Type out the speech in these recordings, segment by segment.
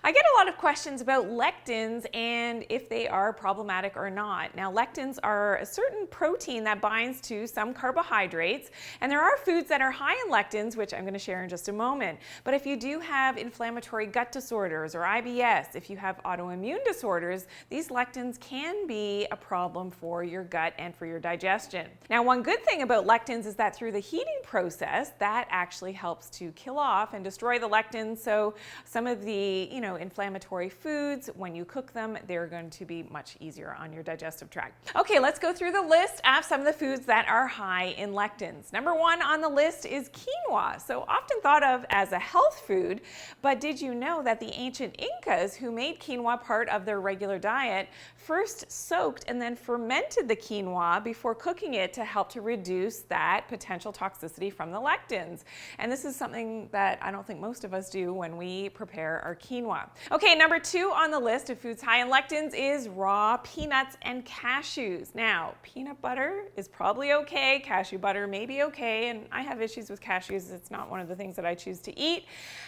I get a lot of questions about lectins and if they are problematic or not. Now, lectins are a certain protein that binds to some carbohydrates, and there are foods that are high in lectins, which I'm going to share in just a moment. But if you do have inflammatory gut disorders or IBS, if you have autoimmune disorders, these lectins can be a problem for your gut and for your digestion. Now, one good thing about lectins is that through the heating process, that actually helps to kill off and destroy the lectins. So some of the inflammatory foods, when you cook them, they're going to be much easier on your digestive tract. Okay, let's go through the list of some of the foods that are high in lectins. Number one on the list is quinoa. So often thought of as a health food, but did you know that the ancient Incas, who made quinoa part of their regular diet, first soaked and then fermented the quinoa before cooking it to help to reduce that potential toxicity from the lectins? And this is something that I don't think most of us do when we prepare our quinoa. Okay, number two on the list of foods high in lectins is raw peanuts and cashews. Now, peanut butter is probably okay, cashew butter may be okay, and I have issues with cashews. It's not one of the things that I choose to eat.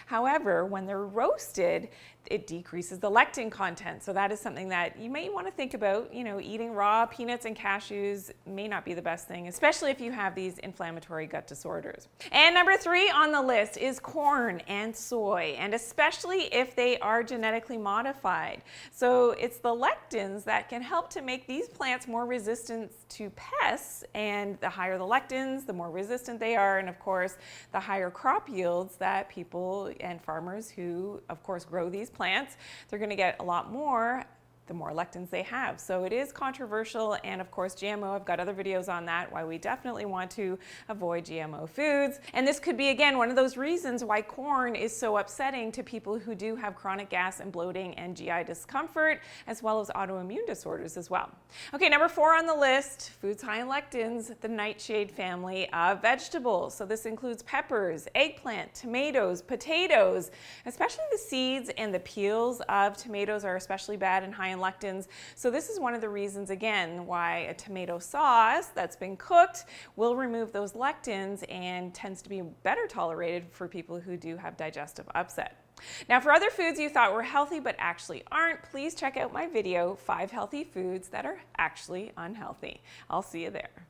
However, when they're roasted, it decreases the lectin content. So that is something that you may want to think about. Eating raw peanuts and cashews may not be the best thing, especially if you have these inflammatory gut disorders. And number three on the list is corn and soy, and especially if they are genetically modified. So it's the lectins that can help to make these plants more resistant to pests, and the higher the lectins, the more resistant they are, and of course, the higher crop yields that people and farmers who, of course, grow these plants, they're going to get a lot more the more lectins they have. So it is controversial, and of course GMO, I've got other videos on that, why we definitely want to avoid GMO foods. And this could be, again, one of those reasons why corn is so upsetting to people who do have chronic gas and bloating and GI discomfort, as well as autoimmune disorders as well. Okay, number four on the list, foods high in lectins, the nightshade family of vegetables. So this includes peppers, eggplant, tomatoes, potatoes, especially the seeds and the peels of tomatoes are especially bad and high in lectins. So this is one of the reasons, again, why a tomato sauce that's been cooked will remove those lectins and tends to be better tolerated for people who do have digestive upset. Now, for other foods you thought were healthy but actually aren't, please check out my video, 5 Healthy Foods That Are Actually Unhealthy. I'll see you there.